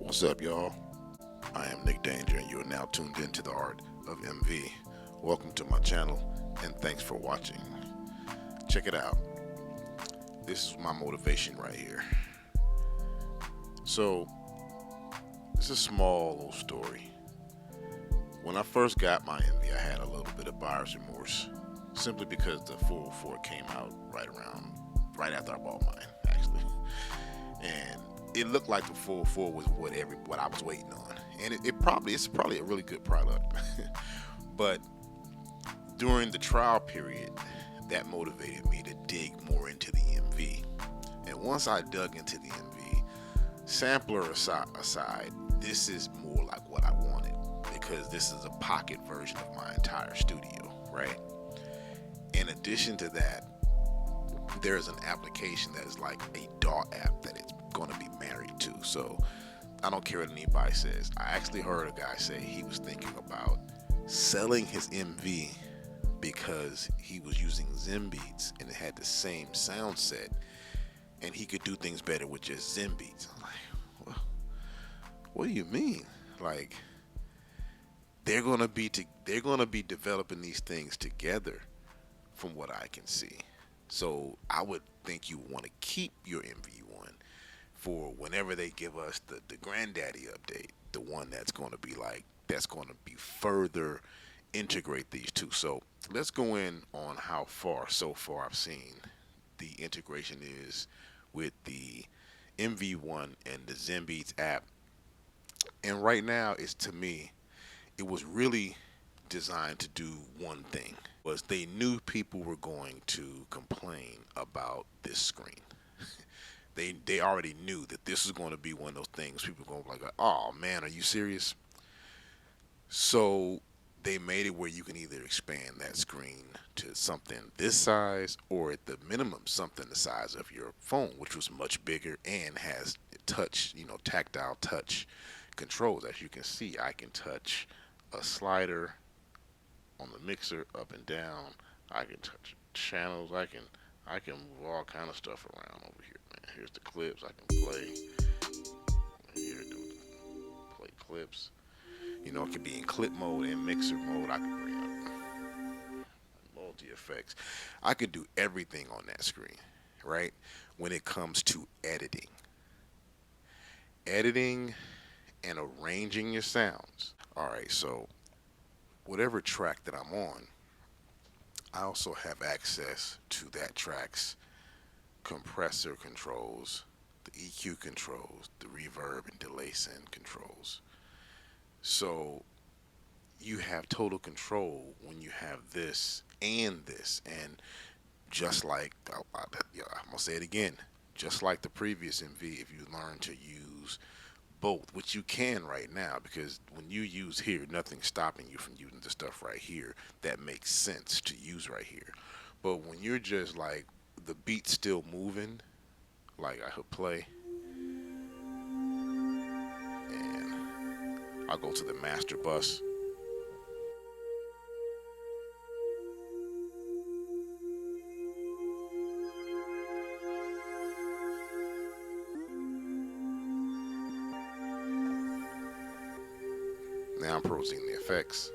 What's up, y'all? I am Nick Danger, and you are now tuned into the art of MV. Welcome to my channel, and thanks for watching. Check it out. This is my motivation right here. So, it's a small little story. When I first got my MV, I had a little bit of buyer's remorse, simply because the 404 came out right after I bought mine, actually. And it looked like the 404 was what I was waiting on, and it's probably a really good product. But during the trial period, that motivated me to dig more into the MV. And once I dug into the MV, sampler aside, this is more like what I wanted, because this is a pocket version of my entire studio, right? In addition to that, there's an application that is like a DAW app that it's going to be married to. So I don't care what anybody says. I actually heard a guy say he was thinking about selling his MV because he was using Zenbeats and it had the same sound set and he could do things better with just Zenbeats. I'm like, well, what do you mean? Like, they're gonna be developing these things together, from what I can see. So I would think you want to keep your MV-1 for whenever they give us the granddaddy update, the one that's going to be further integrate these two. So let's go in on how far so far I've seen the integration is with the MV-1 and the Zenbeats app. And right now, it's, to me, it was really designed to do one thing. Was they knew people were going to complain about this screen. They already knew that this was going to be one of those things people were going to be like, oh man, are you serious? So they made it where you can either expand that screen to something this size, or at the minimum something the size of your phone, which was much bigger and has touch, tactile touch controls. As you can see, I can touch a slider on the mixer up and down. I can touch channels. I can move all kind of stuff around over here, man. Here's the clips I can play. Here, play clips. It can be in clip mode and mixer mode. I can bring up multi effects. I can do everything on that screen, right? When it comes to editing and arranging your sounds. All right, so whatever track that I'm on, I also have access to that track's compressor controls, the EQ controls, the reverb and delay send controls. So you have total control when you have this and this. And just like, I'm going to say it again, just like the previous MV, if you learn to use both, which you can right now, because when you use here, nothing's stopping you from using the stuff right here that makes sense to use right here. But when you're just like, the beat's still moving, like I could play, and I'll go to the master bus. Now I'm proceeding the effects.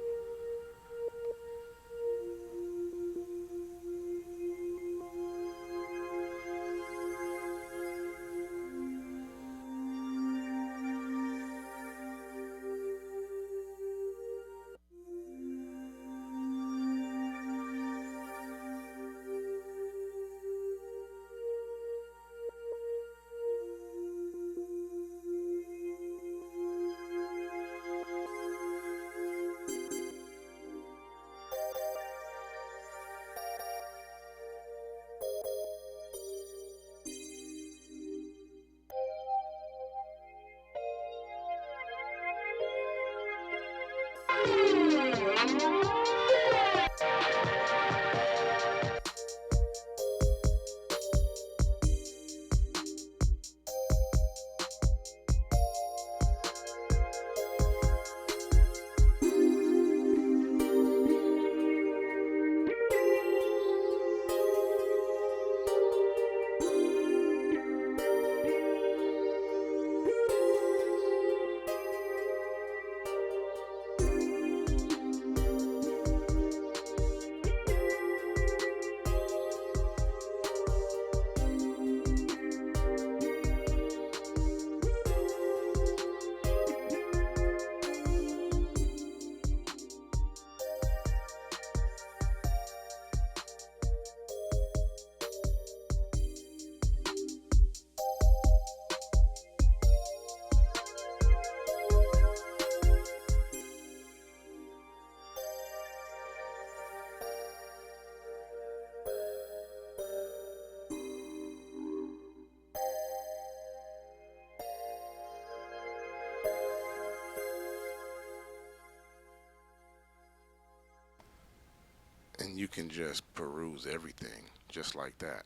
and you can just peruse everything just like that.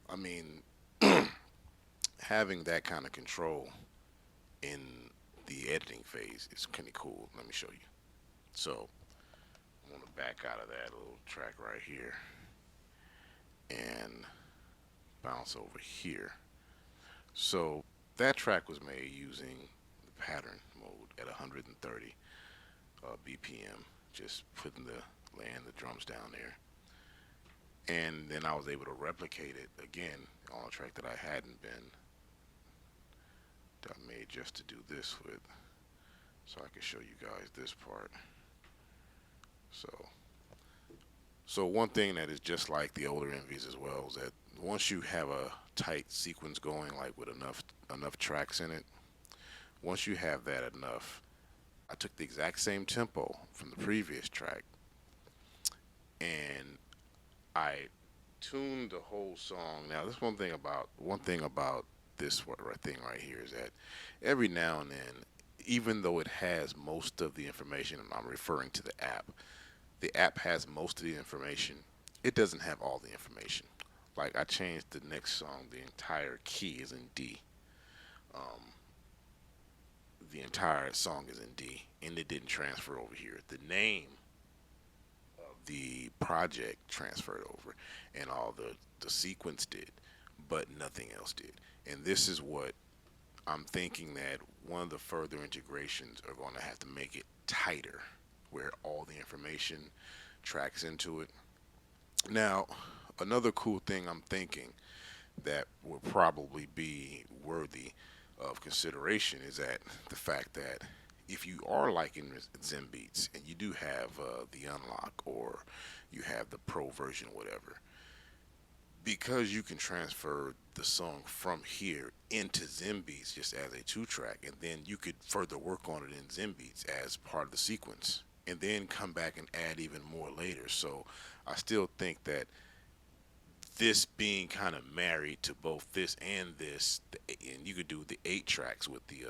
I mean, having that kind of control in the editing phase is kind of cool. Let me show you. So I want to back out of that little track right here and bounce over here. So that track was made using the pattern mode at 130 BPM, just putting the laying the drums down there. And then I was able to replicate it again on a track that I hadn't been that I made just to do this with, so I can show you guys this part. So, so one thing that is just like the older MVs as well is that once you have a tight sequence going, like with enough tracks in it, once you have that enough, I took the exact same tempo from the previous track and I tuned the whole song. Now, this one thing about this thing right here is that every now and then, even though it has most of the information, and I'm referring to the app has most of the information. It doesn't have all the information. Like I changed the next song, the entire key is in D. Um, the entire song is in D, and it didn't transfer over here. The name of the project transferred over, and all the sequence did, but nothing else did. And this is what I'm thinking that one of the further integrations are going to have to make it tighter, where all the information tracks into it. Now, another cool thing I'm thinking that would probably be worthy of consideration is that the fact that if you are liking Zenbeats and you do have the unlock or you have the pro version, whatever, because you can transfer the song from here into Zenbeats just as a two track, and then you could further work on it in Zenbeats as part of the sequence, and then come back and add even more later. So I still think that this being kind of married to both this and this, and you could do the 8 tracks with the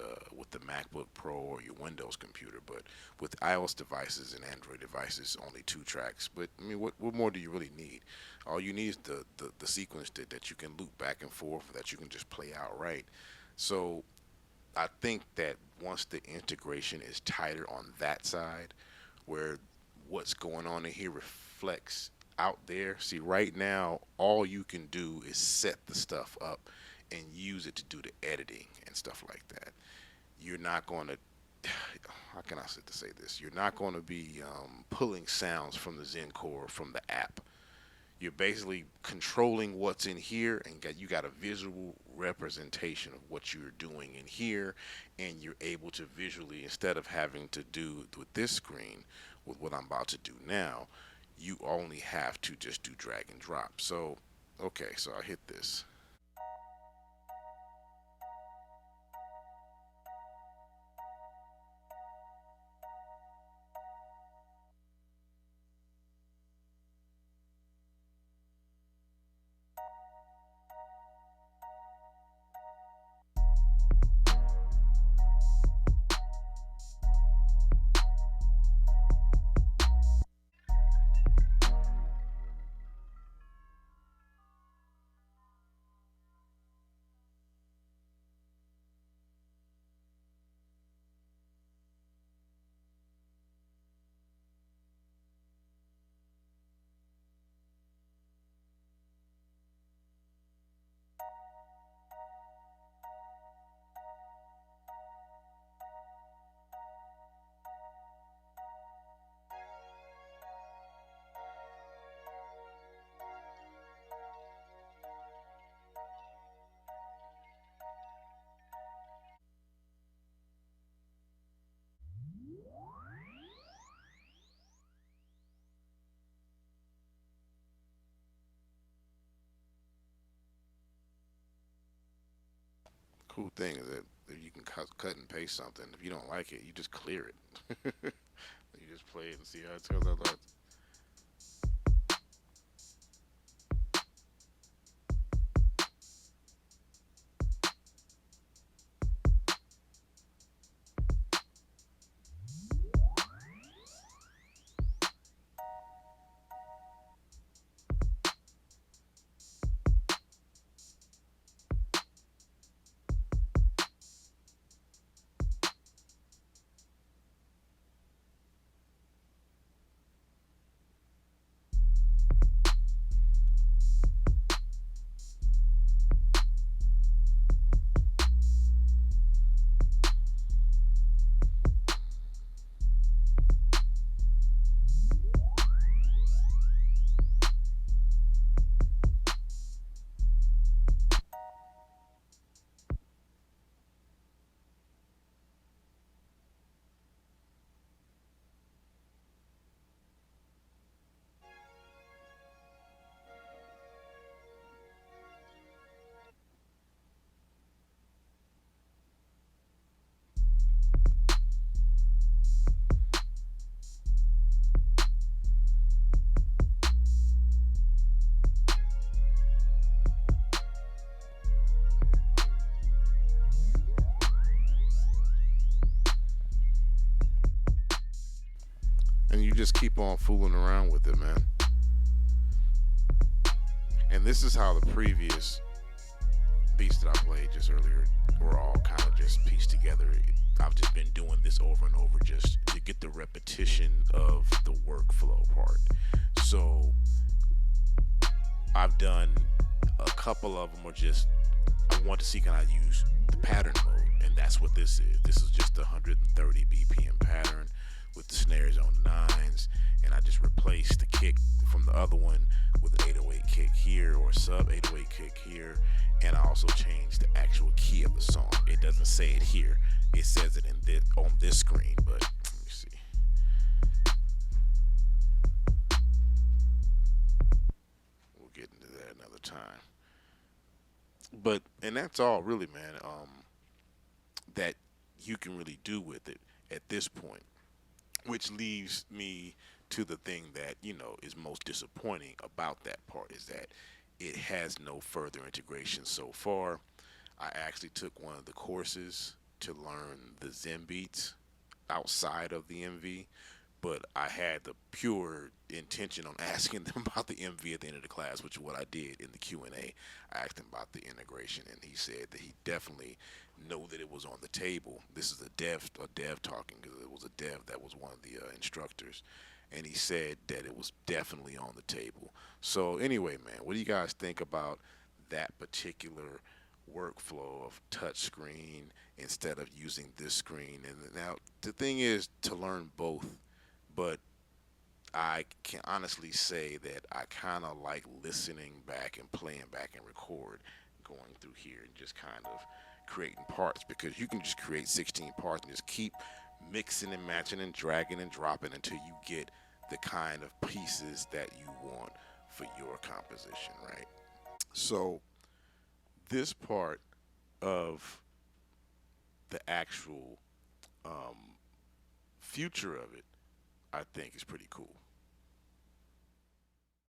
MacBook Pro or your Windows computer, but with iOS devices and Android devices, only 2 tracks. But I mean, what more do you really need? All you need is the sequence that you can loop back and forth, that you can just play outright. So I think that once the integration is tighter on that side, where what's going on in here reflects out there. See, right now, all you can do is set the stuff up and use it to do the editing and stuff like that. You're not going to, how can I say this? You're not going to be pulling sounds from the Zencore from the app. You're basically controlling what's in here, and you got a visual representation of what you're doing in here, and you're able to visually, instead of having to do with this screen with what I'm about to do now, you only have to just do drag and drop. So okay, so I hit this. Cool thing is that if you can cut and paste something. If you don't like it, you just clear it. You just play it and see how it turns out. and you just keep on fooling around with it, man. And this is how the previous beats that I played just earlier were all kind of just pieced together. I've just been doing this over and over just to get the repetition of the workflow part. So I've done a couple of them, are just I want to see can I use the pattern mode, and that's what this is. This is just a 130 BPM pattern with the snares on nines, and I just replaced the kick from the other one with an 808 kick here or a sub 808 kick here, and I also changed the actual key of the song. It doesn't say it here; it says it in this on this screen. But let me see. We'll get into that another time. But and that's all really, man. That you can really do with it at this point, which leaves me to the thing that is most disappointing about that part is that it has no further integration so far. I actually took one of the courses to learn the Zenbeats outside of the MV, but I had the pure intention on asking them about the MV at the end of the class, which is what I did in the Q&A. I asked him about the integration, and he said that he definitely know that it was on the table. This is a dev talking, because it was a dev that was one of the instructors, and he said that it was definitely on the table. So anyway, man, what do you guys think about that particular workflow of touch screen instead of using this screen? And now the thing is to learn both, but I can honestly say that I kind of like listening back and playing back and record, going through here and just kind of creating parts, because you can just create 16 parts and just keep mixing and matching and dragging and dropping until you get the kind of pieces that you want for your composition, right? So this part of the actual future of it, I think, is pretty cool.